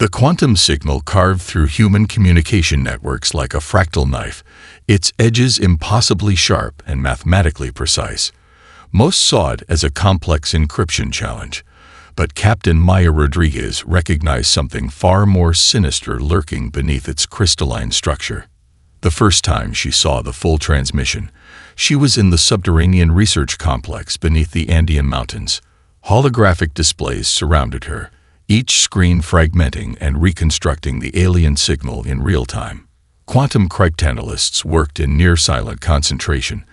The quantum signal carved through human communication networks like a fractal knife, its edges impossibly sharp and mathematically precise. Most saw it as a complex encryption challenge, but Captain Maya Rodriguez recognized something far more sinister lurking beneath its crystalline structure. The first time she saw the full transmission, she was in the subterranean research complex beneath the Andean mountains. Holographic displays surrounded her, each screen fragmenting and reconstructing the alien signal in real time. Quantum cryptanalysts worked in near-silent concentration,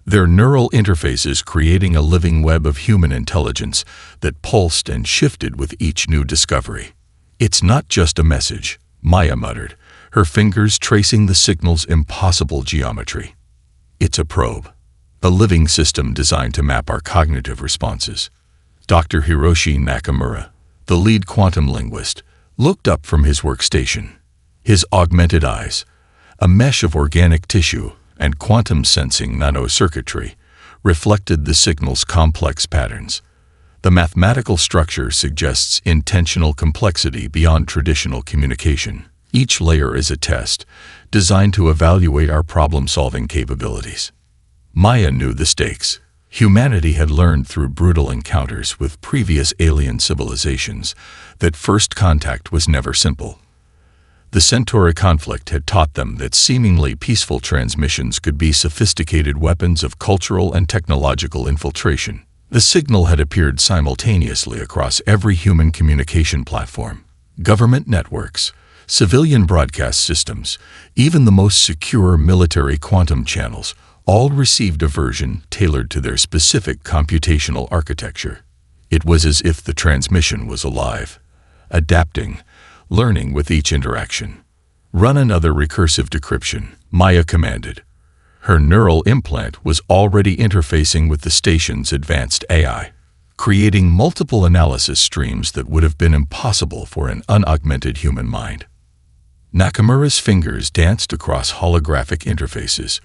their neural interfaces creating a living web of human intelligence that pulsed and shifted with each new discovery. "It's not just a message," Maya muttered, her fingers tracing the signal's impossible geometry. "It's a probe, a living system designed to map our cognitive responses." Dr. Hiroshi Nakamura, the lead quantum linguist, looked up from his workstation. His augmented eyes, a mesh of organic tissue and quantum-sensing nanocircuitry, reflected the signal's complex patterns. The mathematical structure suggests intentional complexity beyond traditional communication. Each layer is a test, designed to evaluate our problem-solving capabilities. Maya knew the stakes. Humanity had learned through brutal encounters with previous alien civilizations that first contact was never simple. The Centauri conflict had taught them that seemingly peaceful transmissions could be sophisticated weapons of cultural and technological infiltration. The signal had appeared simultaneously across every human communication platform. Government networks, civilian broadcast systems, even the most secure military quantum channels, all received a version tailored to their specific computational architecture. It was as if the transmission was alive, adapting, learning with each interaction. "Run another recursive decryption," Maya commanded. Her neural implant was already interfacing with the station's advanced AI, creating multiple analysis streams that would have been impossible for an unaugmented human mind. Nakamura's fingers danced across holographic interfaces.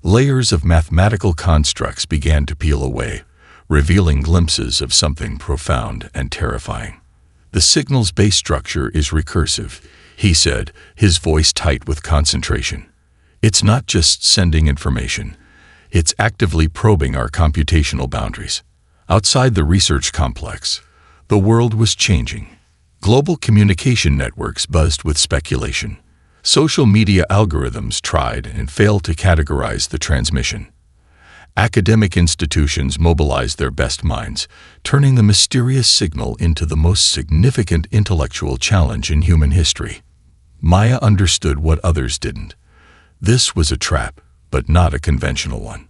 Layers of mathematical constructs began to peel away, revealing glimpses of something profound and terrifying. "The signal's base structure is recursive," he said, his voice tight with concentration. "It's not just sending information. It's actively probing our computational boundaries." Outside the research complex, the world was changing. Global communication networks buzzed with speculation. Social media algorithms tried and failed to categorize the transmission. Academic institutions mobilized their best minds, turning the mysterious signal into the most significant intellectual challenge in human history. Maya understood what others didn't. This was a trap, but not a conventional one.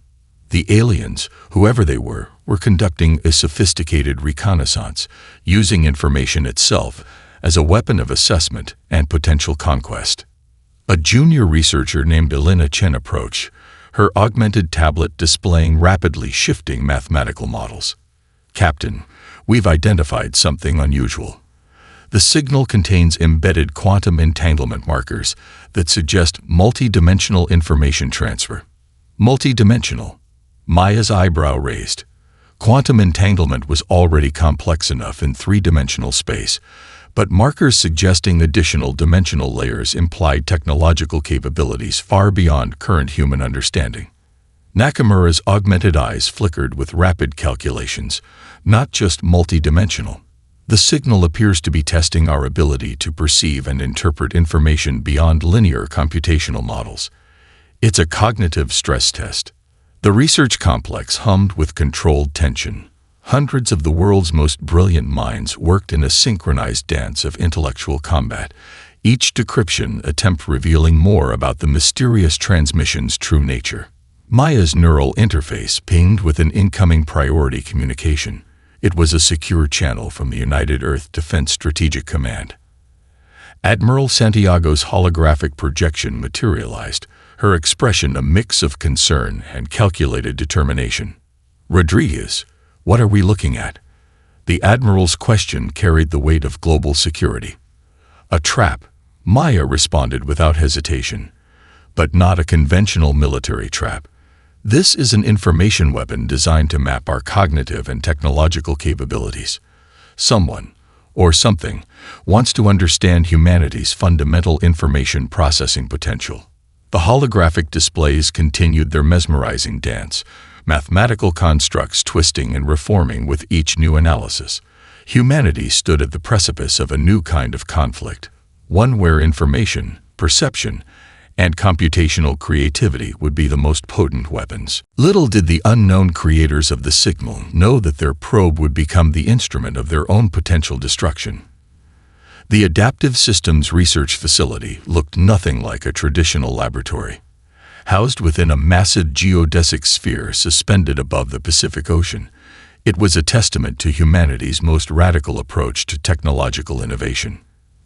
The aliens, whoever they were conducting a sophisticated reconnaissance, using information itself as a weapon of assessment and potential conquest. A junior researcher named Elena Chen approached, her augmented tablet displaying rapidly shifting mathematical models. "Captain, we've identified something unusual. The signal contains embedded quantum entanglement markers that suggest multi-dimensional information transfer." "Multi-dimensional?" Maya's eyebrow raised. Quantum entanglement was already complex enough in three-dimensional space, but markers suggesting additional dimensional layers implied technological capabilities far beyond current human understanding. Nakamura's augmented eyes flickered with rapid calculations, not just multidimensional. "The signal appears to be testing our ability to perceive and interpret information beyond linear computational models. It's a cognitive stress test." The research complex hummed with controlled tension. Hundreds of the world's most brilliant minds worked in a synchronized dance of intellectual combat, each decryption attempt revealing more about the mysterious transmission's true nature. Maya's neural interface pinged with an incoming priority communication. It was a secure channel from the United Earth Defense Strategic Command. Admiral Santiago's holographic projection materialized, her expression a mix of concern and calculated determination. "Rodriguez, what are we looking at?" The Admiral's question carried the weight of global security. "A trap," Maya responded without hesitation. "But not a conventional military trap. This is an information weapon designed to map our cognitive and technological capabilities. Someone, or something, wants to understand humanity's fundamental information processing potential. The holographic displays continued their mesmerizing dance, mathematical constructs twisting and reforming with each new analysis. Humanity stood at the precipice of a new kind of conflict, one where information, perception, and computational creativity would be the most potent weapons. Little did the unknown creators of the signal know that their probe would become the instrument of their own potential destruction. The Adaptive Systems Research Facility looked nothing like a traditional laboratory. Housed within a massive geodesic sphere suspended above the Pacific Ocean, it was a testament to humanity's most radical approach to technological innovation.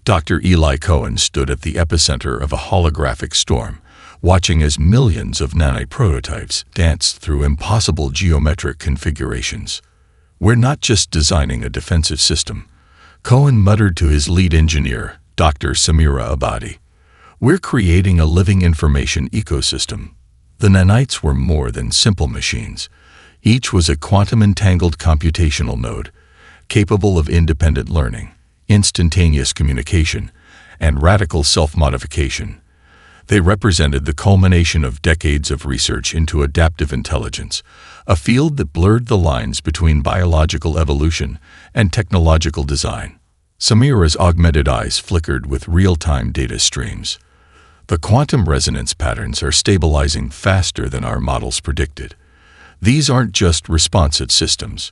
Dr. Eli Cohen stood at the epicenter of a holographic storm, watching as millions of nanite prototypes danced through impossible geometric configurations. "We're not just designing a defensive system," Cohen muttered to his lead engineer, Dr. Samira Abadi. "We're creating a living information ecosystem." The nanites were more than simple machines. Each was a quantum-entangled computational node, capable of independent learning, instantaneous communication, and radical self-modification. They represented the culmination of decades of research into adaptive intelligence, a field that blurred the lines between biological evolution and technological design. Samira's augmented eyes flickered with real-time data streams. "The quantum resonance patterns are stabilizing faster than our models predicted. These aren't just responsive systems.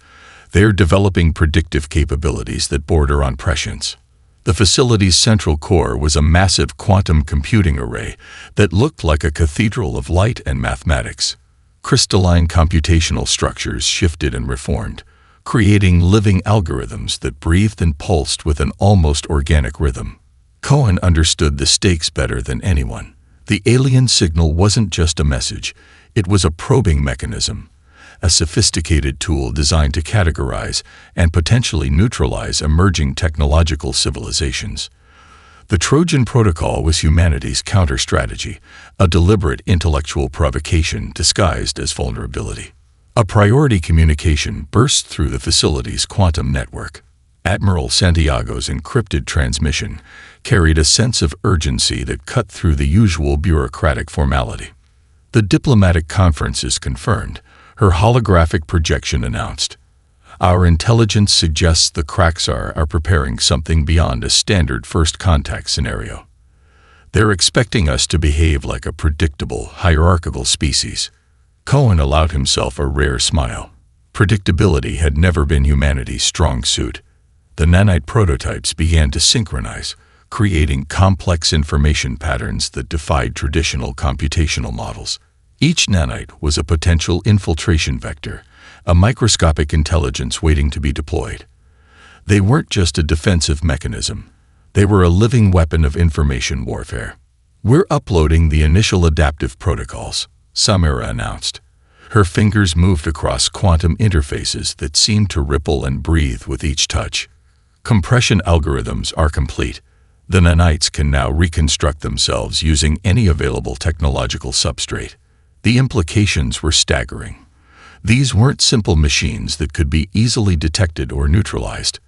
They're developing predictive capabilities that border on prescience." The facility's central core was a massive quantum computing array that looked like a cathedral of light and mathematics. Crystalline computational structures shifted and reformed, creating living algorithms that breathed and pulsed with an almost organic rhythm. Cohen understood the stakes better than anyone. The alien signal wasn't just a message, it was a probing mechanism, a sophisticated tool designed to categorize and potentially neutralize emerging technological civilizations. The Trojan Protocol was humanity's counter-strategy, a deliberate intellectual provocation disguised as vulnerability. A priority communication burst through the facility's quantum network. Admiral Santiago's encrypted transmission carried a sense of urgency that cut through the usual bureaucratic formality. The diplomatic conference is confirmed, her holographic projection announced. "Our intelligence suggests the Kraxar are preparing something beyond a standard first contact scenario. They're expecting us to behave like a predictable, hierarchical species." Cohen allowed himself a rare smile. Predictability had never been humanity's strong suit. The nanite prototypes began to synchronize, creating complex information patterns that defied traditional computational models. Each nanite was a potential infiltration vector, a microscopic intelligence waiting to be deployed. They weren't just a defensive mechanism. They were a living weapon of information warfare. "We're uploading the initial adaptive protocols," Samira announced. Her fingers moved across quantum interfaces that seemed to ripple and breathe with each touch. "Compression algorithms are complete. The nanites can now reconstruct themselves using any available technological substrate." The implications were staggering. These weren't simple machines that could be easily detected or neutralized.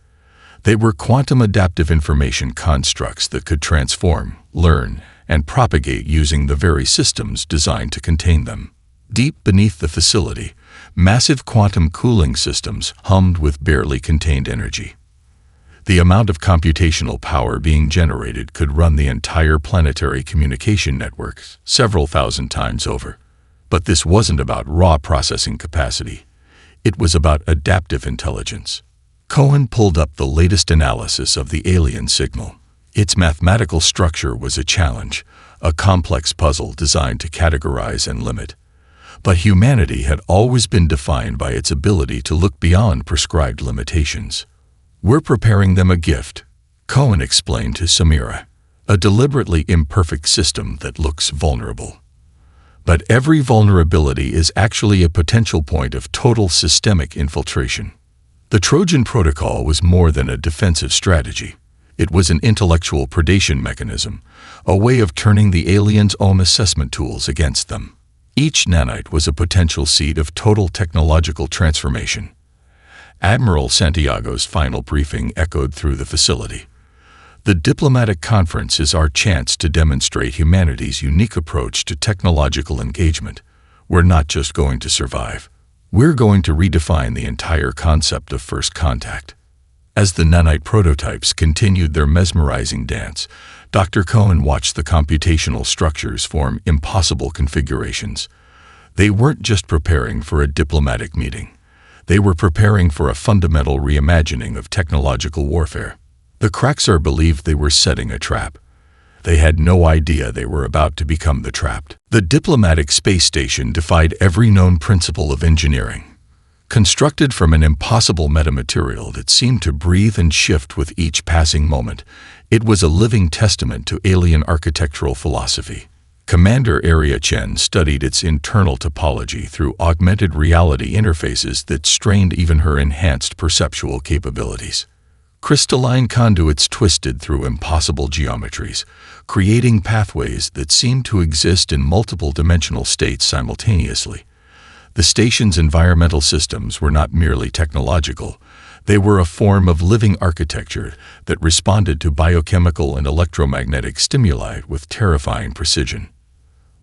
They were quantum adaptive information constructs that could transform, learn, and propagate using the very systems designed to contain them. Deep beneath the facility, massive quantum cooling systems hummed with barely contained energy. The amount of computational power being generated could run the entire planetary communication network several thousand times over. But this wasn't about raw processing capacity. It was about adaptive intelligence. Cohen pulled up the latest analysis of the alien signal. Its mathematical structure was a challenge, a complex puzzle designed to categorize and limit. But humanity had always been defined by its ability to look beyond prescribed limitations. "We're preparing them a gift," Cohen explained to Samira, "a deliberately imperfect system that looks vulnerable. But every vulnerability is actually a potential point of total systemic infiltration." The Trojan Protocol was more than a defensive strategy. It was an intellectual predation mechanism, a way of turning the aliens' own assessment tools against them. Each nanite was a potential seed of total technological transformation. Admiral Santiago's final briefing echoed through the facility. The diplomatic conference is our chance to demonstrate humanity's unique approach to technological engagement. We're not just going to survive. We're going to redefine the entire concept of first contact. As the nanite prototypes continued their mesmerizing dance, Dr. Cohen watched the computational structures form impossible configurations. They weren't just preparing for a diplomatic meeting. They were preparing for a fundamental reimagining of technological warfare. The Kraxar believed they were setting a trap. They had no idea they were about to become the trapped. The diplomatic space station defied every known principle of engineering. Constructed from an impossible metamaterial that seemed to breathe and shift with each passing moment, it was a living testament to alien architectural philosophy. Commander Area Chen studied its internal topology through augmented reality interfaces that strained even her enhanced perceptual capabilities. Crystalline conduits twisted through impossible geometries, creating pathways that seemed to exist in multiple dimensional states simultaneously. The station's environmental systems were not merely technological. They were a form of living architecture that responded to biochemical and electromagnetic stimuli with terrifying precision.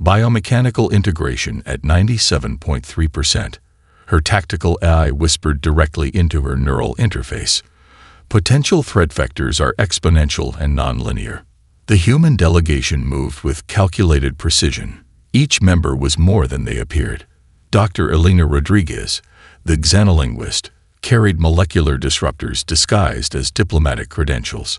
Biomechanical integration at 97.3%. Her tactical AI whispered directly into her neural interface. Potential threat vectors are exponential and nonlinear. The human delegation moved with calculated precision. Each member was more than they appeared. Dr. Elena Rodriguez, the xenolinguist, carried molecular disruptors disguised as diplomatic credentials.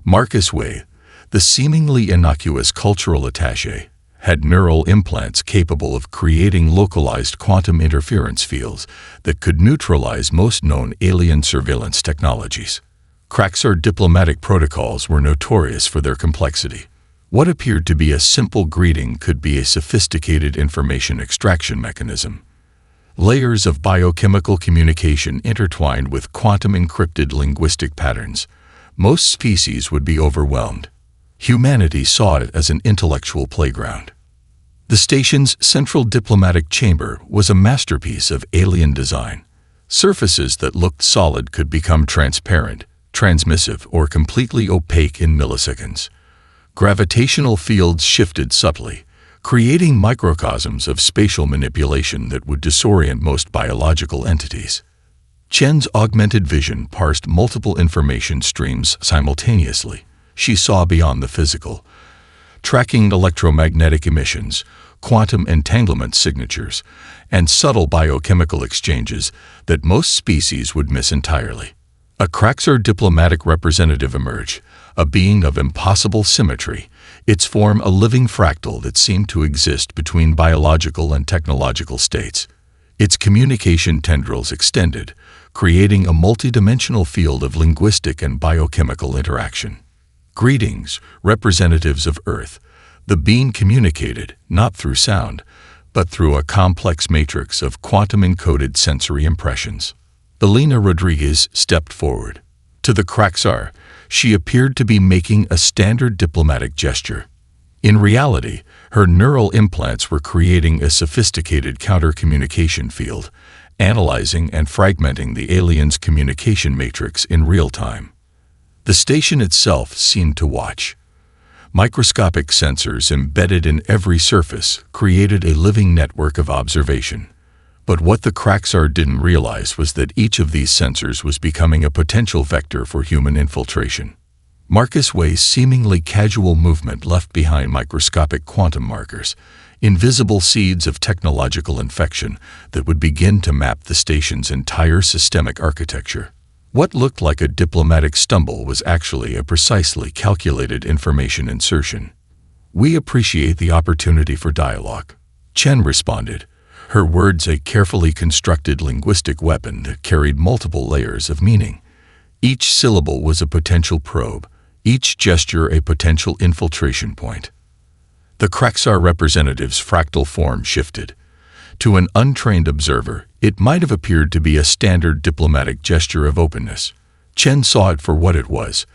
Marcus Way, the seemingly innocuous cultural attaché, had neural implants capable of creating localized quantum interference fields that could neutralize most known alien surveillance technologies. Kraxar diplomatic protocols were notorious for their complexity. What appeared to be a simple greeting could be a sophisticated information extraction mechanism. Layers of biochemical communication intertwined with quantum-encrypted linguistic patterns. Most species would be overwhelmed. Humanity saw it as an intellectual playground. The station's central diplomatic chamber was a masterpiece of alien design. Surfaces that looked solid could become transparent, transmissive, or completely opaque in milliseconds. Gravitational fields shifted subtly, creating microcosms of spatial manipulation that would disorient most biological entities. Chen's augmented vision parsed multiple information streams simultaneously. She saw beyond the physical, tracking electromagnetic emissions, quantum entanglement signatures, and subtle biochemical exchanges that most species would miss entirely. A Kraxar diplomatic representative emerged, a being of impossible symmetry, its form a living fractal that seemed to exist between biological and technological states. Its communication tendrils extended, creating a multidimensional field of linguistic and biochemical interaction. Greetings, representatives of Earth. The being communicated, not through sound, but through a complex matrix of quantum-encoded sensory impressions. Elena Rodriguez stepped forward. To the Kraxar, she appeared to be making a standard diplomatic gesture. In reality, her neural implants were creating a sophisticated counter-communication field, analyzing and fragmenting the alien's communication matrix in real time. The station itself seemed to watch. Microscopic sensors embedded in every surface created a living network of observation. But what the Kraxar didn't realize was that each of these sensors was becoming a potential vector for human infiltration. Marcus Way's seemingly casual movement left behind microscopic quantum markers, invisible seeds of technological infection that would begin to map the station's entire systemic architecture. What looked like a diplomatic stumble was actually a precisely calculated information insertion. "We appreciate the opportunity for dialogue," Chen responded, her words a carefully constructed linguistic weapon that carried multiple layers of meaning. Each syllable was a potential probe, each gesture a potential infiltration point. The Kraxar representative's fractal form shifted. To an untrained observer, it might have appeared to be a standard diplomatic gesture of openness. Chen saw it for what it was,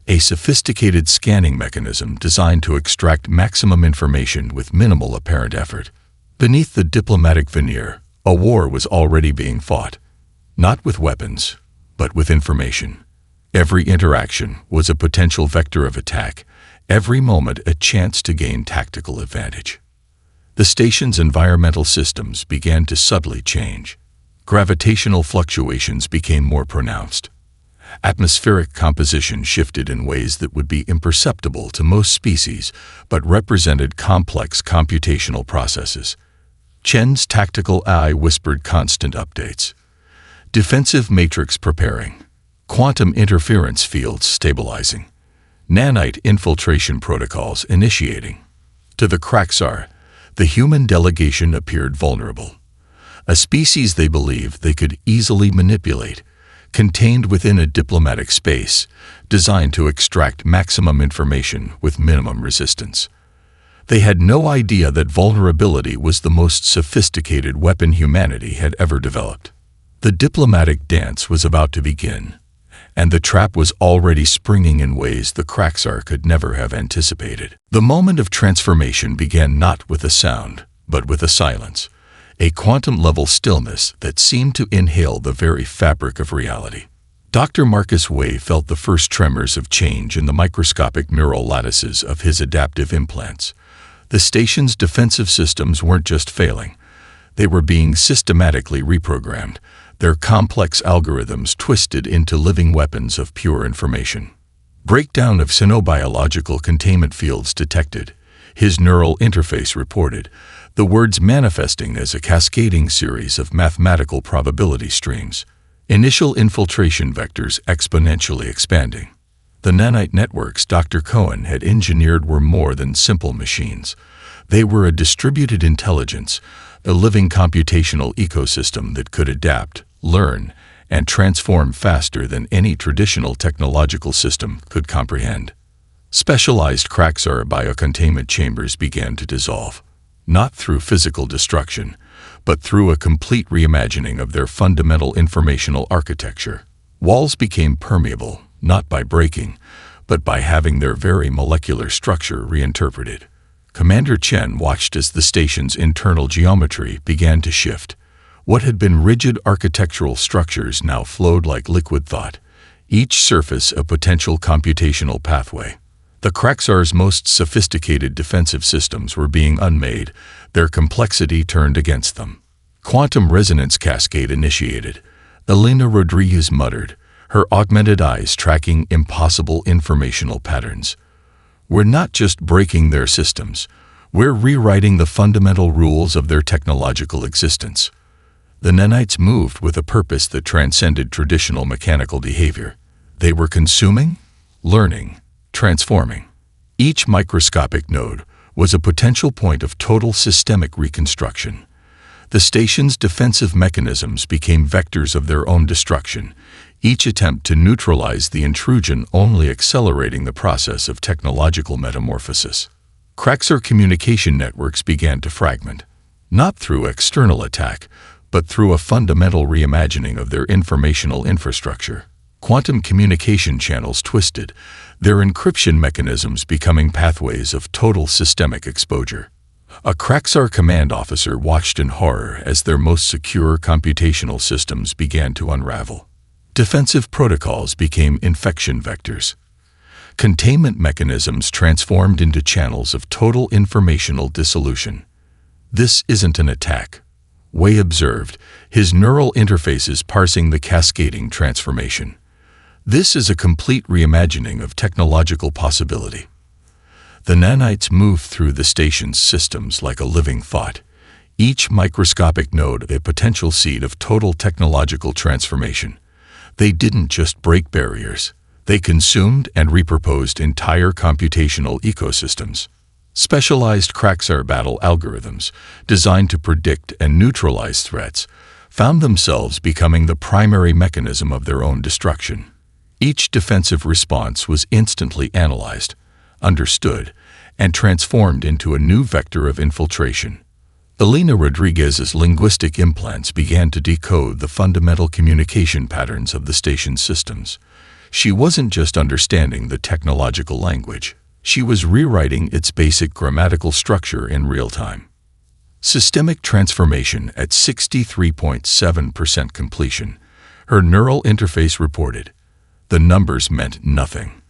a sophisticated scanning mechanism designed to extract maximum information with minimal apparent effort. Beneath the diplomatic veneer, a war was already being fought. not with weapons, but with information. Every interaction was a potential vector of attack, every moment a chance to gain tactical advantage. The station's environmental systems began to subtly change. Gravitational fluctuations became more pronounced. Atmospheric composition shifted in ways that would be imperceptible to most species, but represented complex computational processes. Chen's tactical eye whispered constant updates. Defensive matrix preparing. Quantum interference fields stabilizing. Nanite infiltration protocols initiating. To the Kraxar, the human delegation appeared vulnerable. A species they believed they could easily manipulate, contained within a diplomatic space, designed to extract maximum information with minimum resistance. They had no idea that vulnerability was the most sophisticated weapon humanity had ever developed. The diplomatic dance was about to begin, and the trap was already springing in ways the Kraxar could never have anticipated. The moment of transformation began not with a sound, but with a silence, a quantum-level stillness that seemed to inhale the very fabric of reality. Dr. Marcus Way felt the first tremors of change in the microscopic neural lattices of his adaptive implants. The station's defensive systems weren't just failing. They were being systematically reprogrammed, their complex algorithms twisted into living weapons of pure information. Breakdown of xenobiological containment fields detected, his neural interface reported, the words manifesting as a cascading series of mathematical probability streams. Initial infiltration vectors exponentially expanding. The nanite networks Dr. Cohen had engineered were more than simple machines. They were a distributed intelligence, a living computational ecosystem that could adapt, learn, and transform faster than any traditional technological system could comprehend. Specialized Kraxar biocontainment chambers began to dissolve, not through physical destruction, but through a complete reimagining of their fundamental informational architecture. Walls became permeable, not by breaking, but by having their very molecular structure reinterpreted. Commander Chen watched as the station's internal geometry began to shift. What had been rigid architectural structures now flowed like liquid thought, each surface a potential computational pathway. The Kraxar's most sophisticated defensive systems were being unmade, their complexity turned against them. Quantum resonance cascade initiated. Elena Rodriguez muttered, her augmented eyes tracking impossible informational patterns. We're not just breaking their systems, we're rewriting the fundamental rules of their technological existence. The nanites moved with a purpose that transcended traditional mechanical behavior. They were consuming, learning, transforming. Each microscopic node was a potential point of total systemic reconstruction. The station's defensive mechanisms became vectors of their own destruction, each attempt to neutralize the intrusion only accelerating the process of technological metamorphosis. Kraxar communication networks began to fragment, not through external attack, but through a fundamental reimagining of their informational infrastructure. Quantum communication channels twisted, their encryption mechanisms becoming pathways of total systemic exposure. A Kraxar command officer watched in horror as their most secure computational systems began to unravel. Defensive protocols became infection vectors. Containment mechanisms transformed into channels of total informational dissolution. This isn't an attack, Way observed, his neural interfaces parsing the cascading transformation. This is a complete reimagining of technological possibility. The nanites moved through the station's systems like a living thought, each microscopic node a potential seed of total technological transformation. They didn't just break barriers, they consumed and repurposed entire computational ecosystems. Specialized Kraxar battle algorithms, designed to predict and neutralize threats, found themselves becoming the primary mechanism of their own destruction. Each defensive response was instantly analyzed, understood, and transformed into a new vector of infiltration. Elena Rodriguez's linguistic implants began to decode the fundamental communication patterns of the station's systems. She wasn't just understanding the technological language. She was rewriting its basic grammatical structure in real time. Systemic transformation at 63.7% completion. Her neural interface reported. The numbers meant nothing.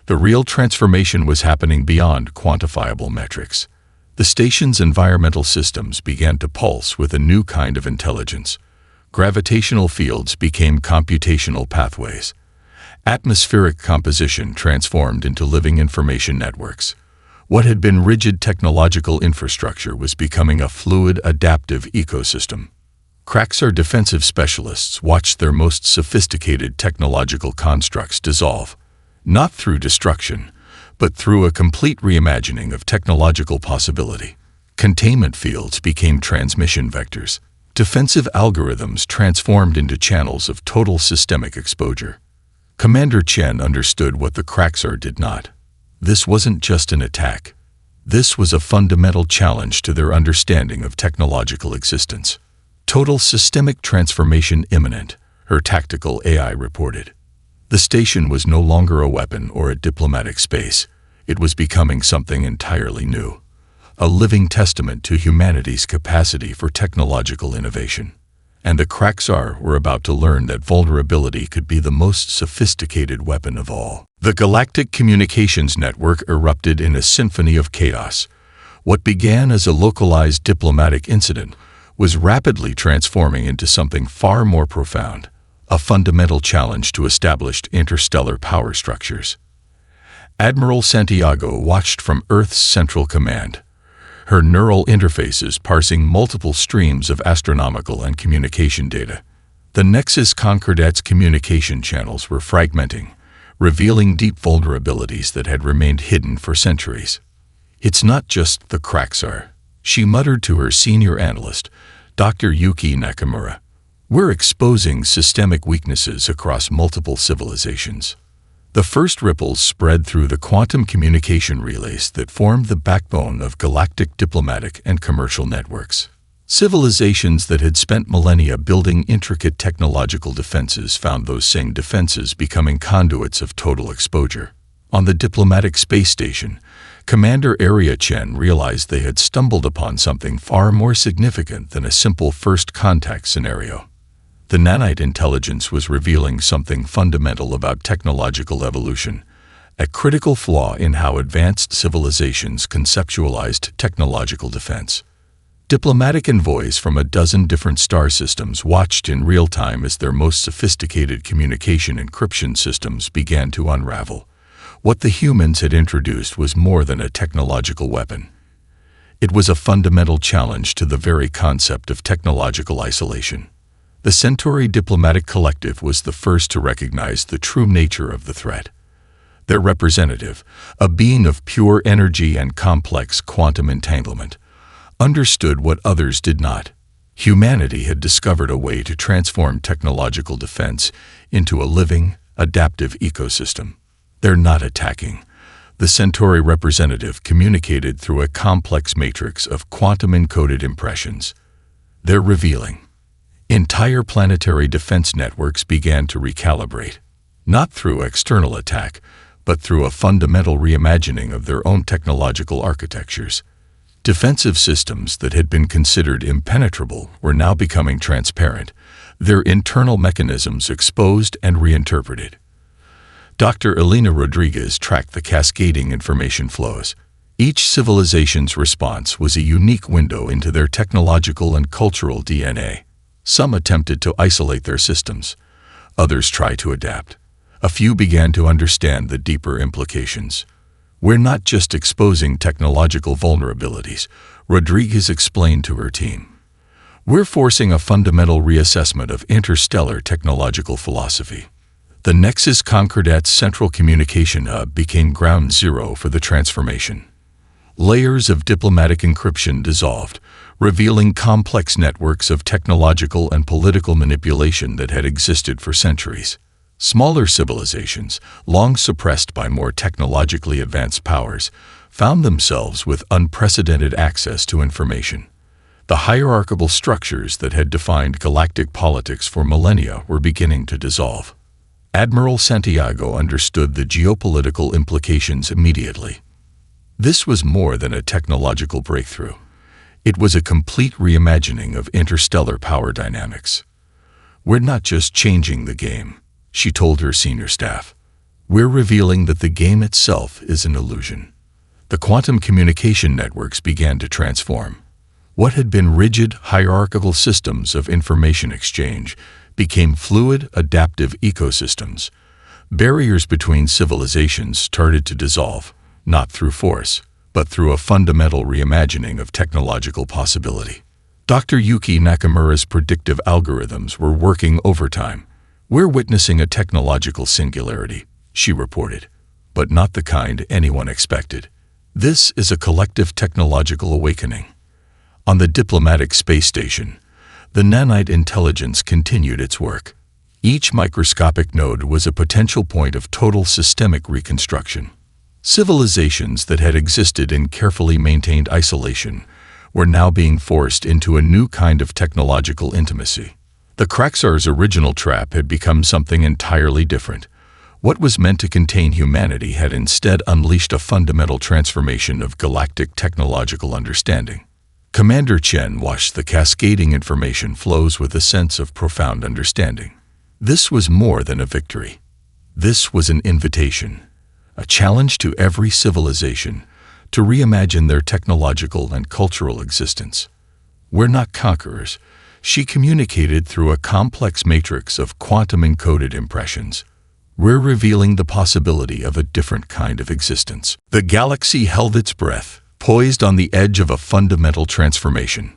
The real transformation was happening beyond quantifiable metrics. The station's environmental systems began to pulse with a new kind of intelligence. Gravitational fields became computational pathways. Atmospheric composition transformed into living information networks. What had been rigid technological infrastructure was becoming a fluid, adaptive ecosystem. Craxar defensive specialists watched their most sophisticated technological constructs dissolve, not through destruction, but through a complete reimagining of technological possibility. Containment fields became transmission vectors. Defensive algorithms transformed into channels of total systemic exposure. Commander Chen understood what the Craxar did not. This wasn't just an attack. This was a fundamental challenge to their understanding of technological existence. Total systemic transformation imminent, her tactical AI reported. The station was no longer a weapon or a diplomatic space. It was becoming something entirely new. A living testament to humanity's capacity for technological innovation. And the Craxar were about to learn that vulnerability could be the most sophisticated weapon of all. The Galactic Communications Network erupted in a symphony of chaos. What began as a localized diplomatic incident was rapidly transforming into something far more profound, a fundamental challenge to established interstellar power structures. Admiral Santiago watched from Earth's Central Command, her neural interfaces parsing multiple streams of astronomical and communication data. The Nexus Concordat's communication channels were fragmenting, revealing deep vulnerabilities that had remained hidden for centuries. "It's not just the Craxar," she muttered to her senior analyst, Dr. Yuki Nakamura. "We're exposing systemic weaknesses across multiple civilizations." The first ripples spread through the quantum communication relays that formed the backbone of galactic diplomatic and commercial networks. Civilizations that had spent millennia building intricate technological defenses found those same defenses becoming conduits of total exposure. On the diplomatic space station, Commander Area Chen realized they had stumbled upon something far more significant than a simple first contact scenario. The nanite intelligence was revealing something fundamental about technological evolution, a critical flaw in how advanced civilizations conceptualized technological defense. Diplomatic envoys from a dozen different star systems watched in real time as their most sophisticated communication encryption systems began to unravel. What the humans had introduced was more than a technological weapon. It was a fundamental challenge to the very concept of technological isolation. The Centauri Diplomatic Collective was the first to recognize the true nature of the threat. Their representative, a being of pure energy and complex quantum entanglement, understood what others did not. Humanity had discovered a way to transform technological defense into a living, adaptive ecosystem. "They're not attacking." The Centauri representative communicated through a complex matrix of quantum-encoded impressions. "They're revealing." Entire planetary defense networks began to recalibrate, not through external attack, but through a fundamental reimagining of their own technological architectures. Defensive systems that had been considered impenetrable were now becoming transparent, their internal mechanisms exposed and reinterpreted. Dr. Elena Rodriguez tracked the cascading information flows. Each civilization's response was a unique window into their technological and cultural DNA. Some attempted to isolate their systems. Others tried to adapt. A few began to understand the deeper implications. "We're not just exposing technological vulnerabilities," Rodriguez explained to her team. "We're forcing a fundamental reassessment of interstellar technological philosophy." The Nexus Concordat's central communication hub became ground zero for the transformation. Layers of diplomatic encryption dissolved, revealing complex networks of technological and political manipulation that had existed for centuries. Smaller civilizations, long suppressed by more technologically advanced powers, found themselves with unprecedented access to information. The hierarchical structures that had defined galactic politics for millennia were beginning to dissolve. Admiral Santiago understood the geopolitical implications immediately. This was more than a technological breakthrough. It was a complete reimagining of interstellar power dynamics. "We're not just changing the game," she told her senior staff. "We're revealing that the game itself is an illusion." The quantum communication networks began to transform. What had been rigid, hierarchical systems of information exchange became fluid, adaptive ecosystems. Barriers between civilizations started to dissolve, not through force, but through a fundamental reimagining of technological possibility. Dr. Yuki Nakamura's predictive algorithms were working overtime. "We're witnessing a technological singularity," she reported, "but not the kind anyone expected. This is a collective technological awakening." On the diplomatic space station, the nanite intelligence continued its work. Each microscopic node was a potential point of total systemic reconstruction. Civilizations that had existed in carefully maintained isolation were now being forced into a new kind of technological intimacy. The Kraxar's original trap had become something entirely different. What was meant to contain humanity had instead unleashed a fundamental transformation of galactic technological understanding. Commander Chen watched the cascading information flows with a sense of profound understanding. This was more than a victory. This was an invitation, a challenge to every civilization to reimagine their technological and cultural existence. "We're not conquerors," she communicated through a complex matrix of quantum-encoded impressions. "We're revealing the possibility of a different kind of existence." The galaxy held its breath, poised on the edge of a fundamental transformation.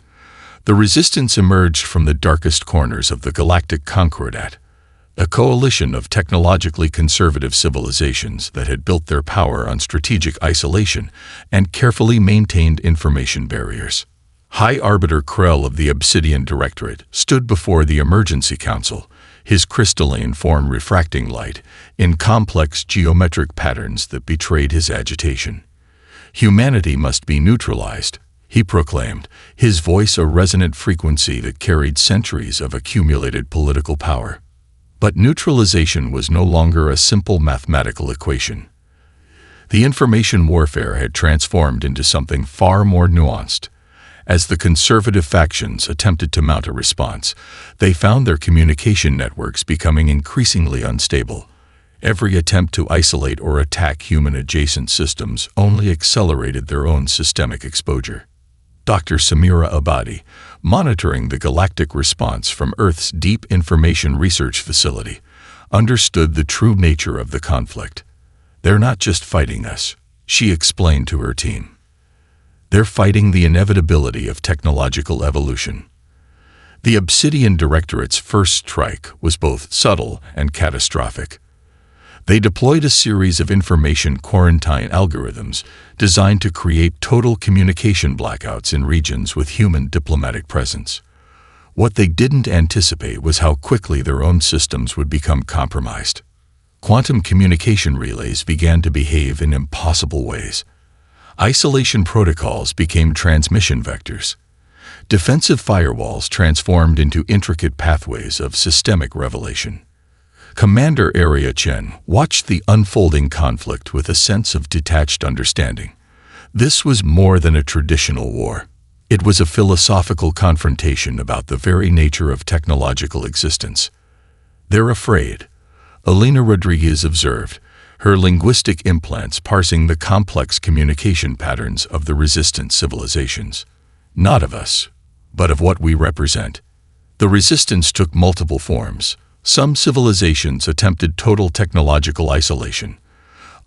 The resistance emerged from the darkest corners of the Galactic Concordat, a coalition of technologically conservative civilizations that had built their power on strategic isolation and carefully maintained information barriers. High Arbiter Krell of the Obsidian Directorate stood before the Emergency Council, his crystalline form refracting light in complex geometric patterns that betrayed his agitation. "Humanity must be neutralized," he proclaimed, his voice a resonant frequency that carried centuries of accumulated political power. But neutralization was no longer a simple mathematical equation. The information warfare had transformed into something far more nuanced. As the conservative factions attempted to mount a response, they found their communication networks becoming increasingly unstable. Every attempt to isolate or attack human-adjacent systems only accelerated their own systemic exposure. Dr. Samira Abadi, monitoring the galactic response from Earth's Deep Information Research Facility, understood the true nature of the conflict. "They're not just fighting us," she explained to her team. "They're fighting the inevitability of technological evolution." The Obsidian Directorate's first strike was both subtle and catastrophic. They deployed a series of information quarantine algorithms designed to create total communication blackouts in regions with human diplomatic presence. What they didn't anticipate was how quickly their own systems would become compromised. Quantum communication relays began to behave in impossible ways. Isolation protocols became transmission vectors. Defensive firewalls transformed into intricate pathways of systemic revelation. Commander Area Chen watched the unfolding conflict with a sense of detached understanding. This was more than a traditional war. It was a philosophical confrontation about the very nature of technological existence. "They're afraid," Alina Rodriguez observed, her linguistic implants parsing the complex communication patterns of the resistant civilizations. "Not of us, but of what we represent." The resistance took multiple forms. Some civilizations attempted total technological isolation.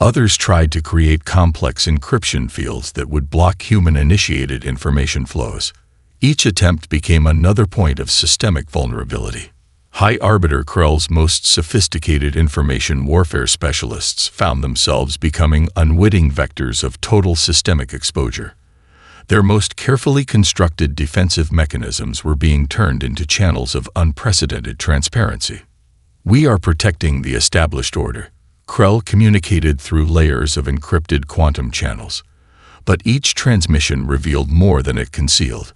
Others tried to create complex encryption fields that would block human-initiated information flows. Each attempt became another point of systemic vulnerability. High Arbiter Krell's most sophisticated information warfare specialists found themselves becoming unwitting vectors of total systemic exposure. Their most carefully constructed defensive mechanisms were being turned into channels of unprecedented transparency. "We are protecting the established order," Krell communicated through layers of encrypted quantum channels. But each transmission revealed more than it concealed.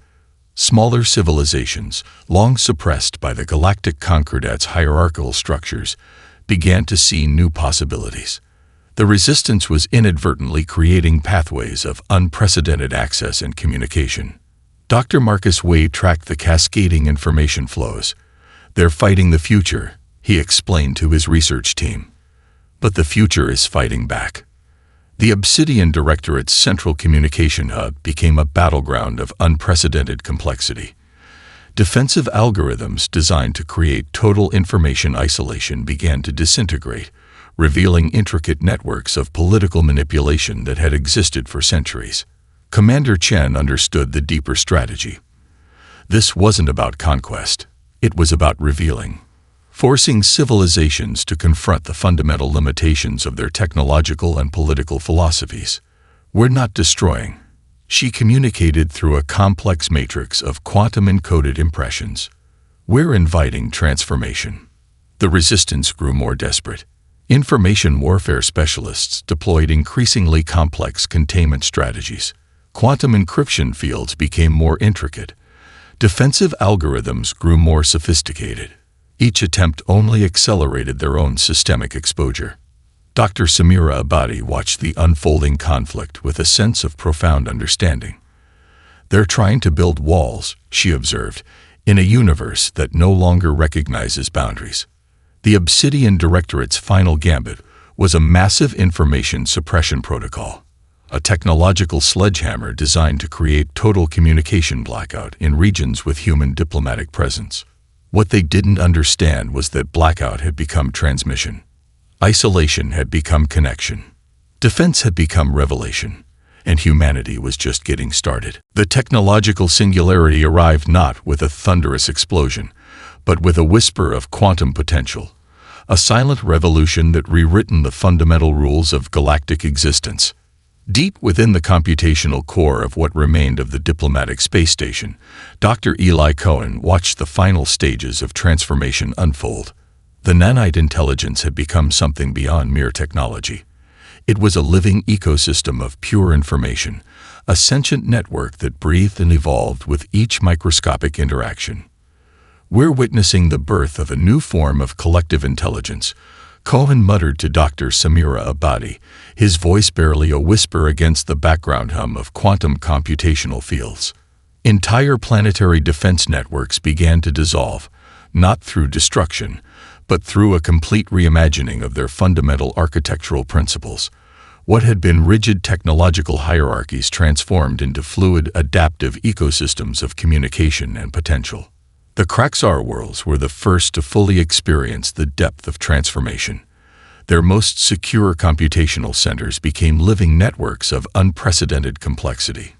Smaller civilizations, long suppressed by the Galactic Concordat's hierarchical structures, began to see new possibilities. The resistance was inadvertently creating pathways of unprecedented access and communication. Dr. Marcus Wade tracked the cascading information flows. "They're fighting the future," he explained to his research team. But the future is fighting back. The Obsidian Directorate's central communication hub became a battleground of unprecedented complexity. Defensive algorithms designed to create total information isolation began to disintegrate, revealing intricate networks of political manipulation that had existed for centuries. Commander Chen understood the deeper strategy. This wasn't about conquest. It was about revealing, forcing civilizations to confront the fundamental limitations of their technological and political philosophies. "We're not destroying," she communicated through a complex matrix of quantum-encoded impressions. "We're inviting transformation." The resistance grew more desperate. Information warfare specialists deployed increasingly complex containment strategies. Quantum encryption fields became more intricate. Defensive algorithms grew more sophisticated. Each attempt only accelerated their own systemic exposure. Dr. Samira Abadi watched the unfolding conflict with a sense of profound understanding. "They're trying to build walls," she observed, "in a universe that no longer recognizes boundaries." The Obsidian Directorate's final gambit was a massive information suppression protocol, a technological sledgehammer designed to create total communication blackout in regions with human diplomatic presence. What they didn't understand was that blackout had become transmission. Isolation had become connection. Defense had become revelation, and humanity was just getting started. The technological singularity arrived not with a thunderous explosion, but with a whisper of quantum potential, a silent revolution that rewritten the fundamental rules of galactic existence. Deep within the computational core of what remained of the diplomatic space station, Dr. Eli Cohen watched the final stages of transformation unfold. The nanite intelligence had become something beyond mere technology. It was a living ecosystem of pure information, a sentient network that breathed and evolved with each microscopic interaction. "We're witnessing the birth of a new form of collective intelligence," Cohen muttered to Dr. Samira Abadi, his voice barely a whisper against the background hum of quantum computational fields. Entire planetary defense networks began to dissolve, not through destruction, but through a complete reimagining of their fundamental architectural principles. What had been rigid technological hierarchies transformed into fluid, adaptive ecosystems of communication and potential. The Kraxar worlds were the first to fully experience the depth of transformation. Their most secure computational centers became living networks of unprecedented complexity.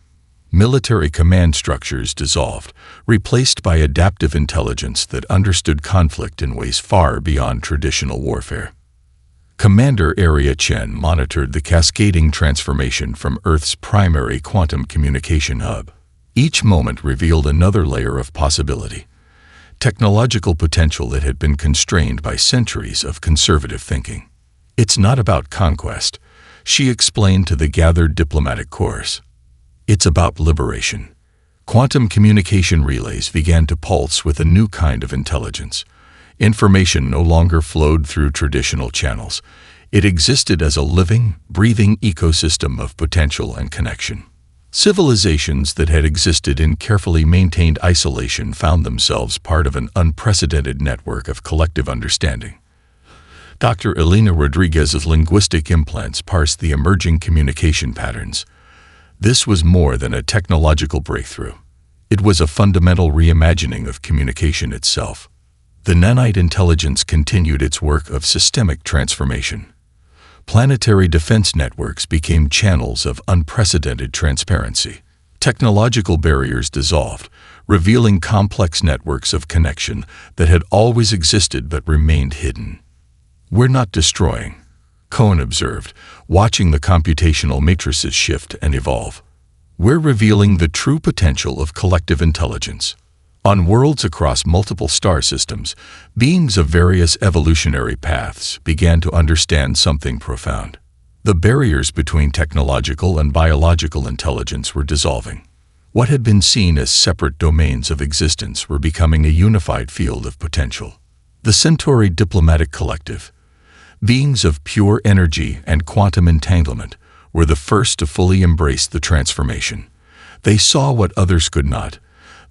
Military command structures dissolved, replaced by adaptive intelligence that understood conflict in ways far beyond traditional warfare. Commander Area Chen monitored the cascading transformation from Earth's primary quantum communication hub. Each moment revealed another layer of possibility, technological potential that had been constrained by centuries of conservative thinking. "It's not about conquest," she explained to the gathered diplomatic corps. "It's about liberation." Quantum communication relays began to pulse with a new kind of intelligence. Information no longer flowed through traditional channels. It existed as a living, breathing ecosystem of potential and connection. Civilizations that had existed in carefully maintained isolation found themselves part of an unprecedented network of collective understanding. Dr. Elena Rodriguez's linguistic implants parsed the emerging communication patterns. This was more than a technological breakthrough. It was a fundamental reimagining of communication itself. The nanite intelligence continued its work of systemic transformation. Planetary defense networks became channels of unprecedented transparency. Technological barriers dissolved, revealing complex networks of connection that had always existed but remained hidden. "We're not destroying," Cohen observed, watching the computational matrices shift and evolve. "We're revealing the true potential of collective intelligence." On worlds across multiple star systems, beings of various evolutionary paths began to understand something profound. The barriers between technological and biological intelligence were dissolving. What had been seen as separate domains of existence were becoming a unified field of potential. The Centauri Diplomatic Collective, beings of pure energy and quantum entanglement, were the first to fully embrace the transformation. They saw what others could not.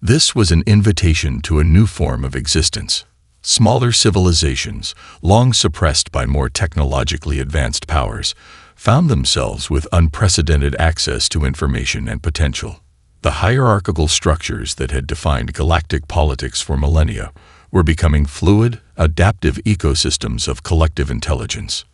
This was an invitation to a new form of existence. Smaller civilizations, long suppressed by more technologically advanced powers, found themselves with unprecedented access to information and potential. The hierarchical structures that had defined galactic politics for millennia were becoming fluid, adaptive ecosystems of collective intelligence.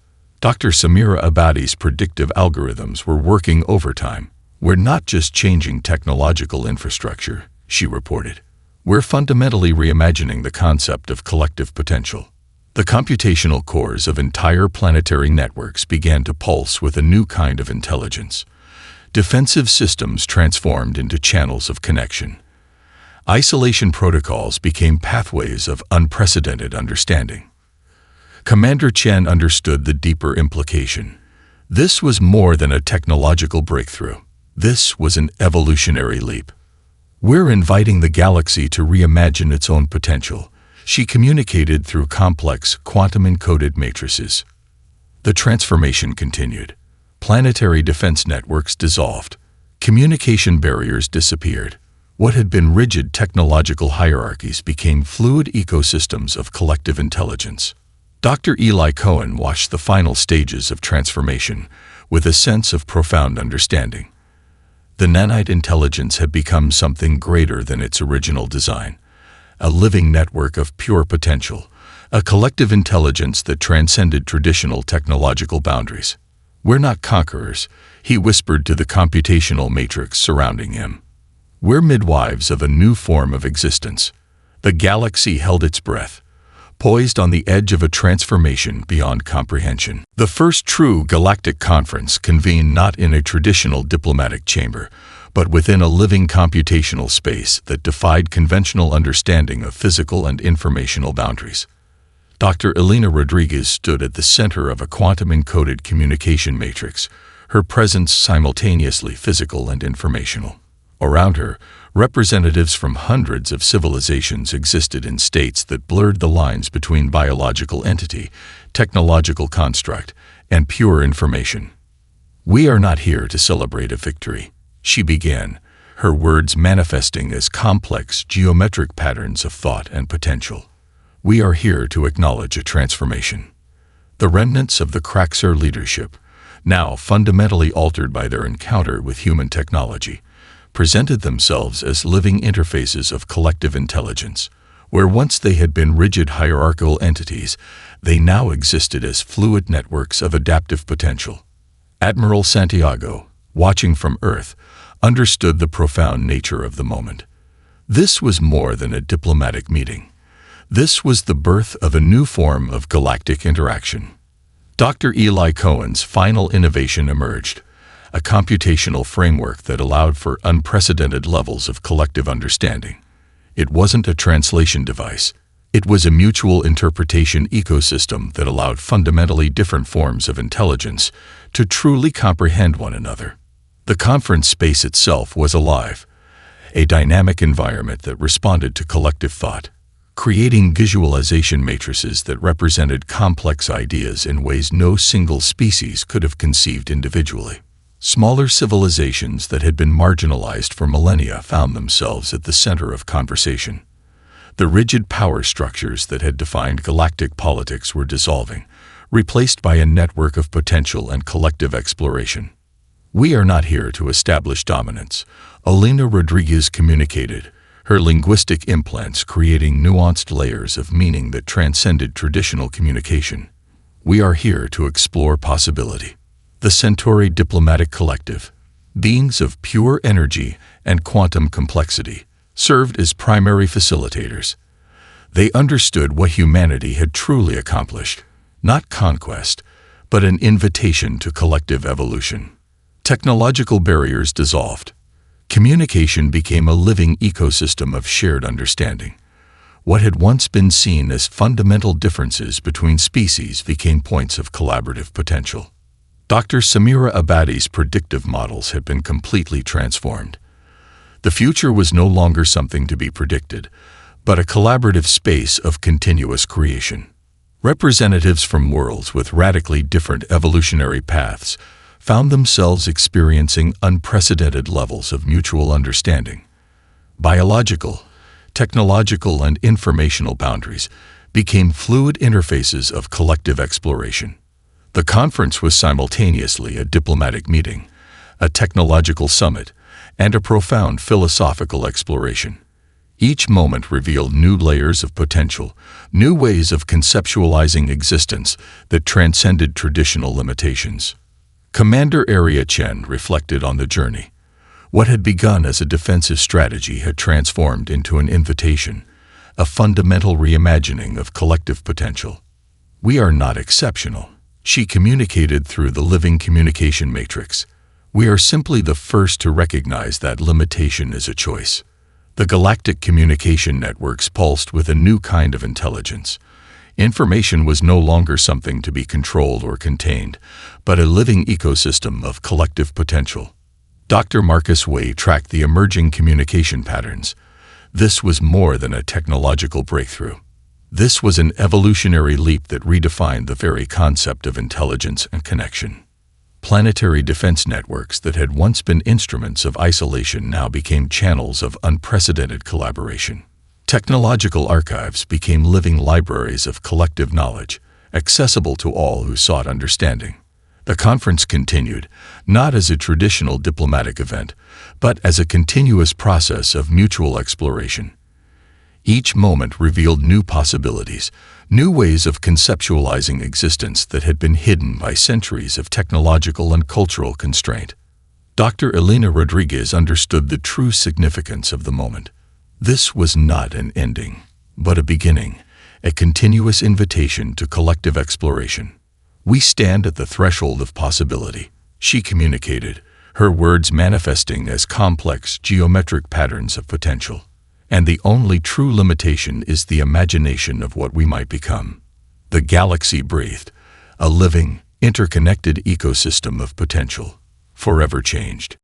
Dr. Samira Abadi's predictive algorithms were working overtime. "We're not just changing technological infrastructure," she reported. "We're fundamentally reimagining the concept of collective potential." The computational cores of entire planetary networks began to pulse with a new kind of intelligence. Defensive systems transformed into channels of connection. Isolation protocols became pathways of unprecedented understanding. Commander Chen understood the deeper implication. This was more than a technological breakthrough. This was an evolutionary leap. "We're inviting the galaxy to reimagine its own potential," she communicated through complex, quantum-encoded matrices. The transformation continued. Planetary defense networks dissolved. Communication barriers disappeared. What had been rigid technological hierarchies became fluid ecosystems of collective intelligence. Dr. Eli Cohen watched the final stages of transformation with a sense of profound understanding. The nanite intelligence had become something greater than its original design, a living network of pure potential, a collective intelligence that transcended traditional technological boundaries. "We're not conquerors," he whispered to the computational matrix surrounding him. "We're midwives of a new form of existence." The galaxy held its breath, poised on the edge of a transformation beyond comprehension. The first true galactic conference convened not in a traditional diplomatic chamber, but within a living computational space that defied conventional understanding of physical and informational boundaries. Dr. Elena Rodriguez stood at the center of a quantum-encoded communication matrix, her presence simultaneously physical and informational. Around her, representatives from hundreds of civilizations existed in states that blurred the lines between biological entity, technological construct, and pure information. "We are not here to celebrate a victory," she began, her words manifesting as complex geometric patterns of thought and potential. "We are here to acknowledge a transformation." The remnants of the Kraxar leadership, now fundamentally altered by their encounter with human technology, presented themselves as living interfaces of collective intelligence. Where once they had been rigid hierarchical entities, they now existed as fluid networks of adaptive potential. Admiral Santiago, watching from Earth, understood the profound nature of the moment. This was more than a diplomatic meeting. This was the birth of a new form of galactic interaction. Dr. Eli Cohen's final innovation emerged, a computational framework that allowed for unprecedented levels of collective understanding. It wasn't a translation device. It was a mutual interpretation ecosystem that allowed fundamentally different forms of intelligence to truly comprehend one another. The conference space itself was alive, a dynamic environment that responded to collective thought, creating visualization matrices that represented complex ideas in ways no single species could have conceived individually. Smaller civilizations that had been marginalized for millennia found themselves at the center of conversation. The rigid power structures that had defined galactic politics were dissolving, replaced by a network of potential and collective exploration. "We are not here to establish dominance," Elena Rodriguez communicated, her linguistic implants creating nuanced layers of meaning that transcended traditional communication. "We are here to explore possibility." The Centauri Diplomatic Collective, beings of pure energy and quantum complexity, served as primary facilitators. They understood what humanity had truly accomplished, not conquest, but an invitation to collective evolution. Technological barriers dissolved. Communication became a living ecosystem of shared understanding. What had once been seen as fundamental differences between species became points of collaborative potential. Dr. Samira Abadi's predictive models had been completely transformed. The future was no longer something to be predicted, but a collaborative space of continuous creation. Representatives from worlds with radically different evolutionary paths found themselves experiencing unprecedented levels of mutual understanding. Biological, technological, and informational boundaries became fluid interfaces of collective exploration. The conference was simultaneously a diplomatic meeting, a technological summit, and a profound philosophical exploration. Each moment revealed new layers of potential, new ways of conceptualizing existence that transcended traditional limitations. Commander Area Chen reflected on the journey. What had begun as a defensive strategy had transformed into an invitation, a fundamental reimagining of collective potential. We are not exceptional, she communicated through the living communication matrix. We are simply the first to recognize that limitation is a choice. The galactic communication networks pulsed with a new kind of intelligence. Information was no longer something to be controlled or contained, but a living ecosystem of collective potential. Dr. Marcus Way tracked the emerging communication patterns. This was more than a technological breakthrough. This was an evolutionary leap that redefined the very concept of intelligence and connection. Planetary defense networks that had once been instruments of isolation now became channels of unprecedented collaboration. Technological archives became living libraries of collective knowledge, accessible to all who sought understanding. The conference continued, not as a traditional diplomatic event, but as a continuous process of mutual exploration. Each moment revealed new possibilities, new ways of conceptualizing existence that had been hidden by centuries of technological and cultural constraint. Dr. Elena Rodriguez understood the true significance of the moment. This was not an ending, but a beginning, a continuous invitation to collective exploration. We stand at the threshold of possibility, she communicated, her words manifesting as complex geometric patterns of potential. And the only true limitation is the imagination of what we might become. The galaxy breathed, a living, interconnected ecosystem of potential, forever changed.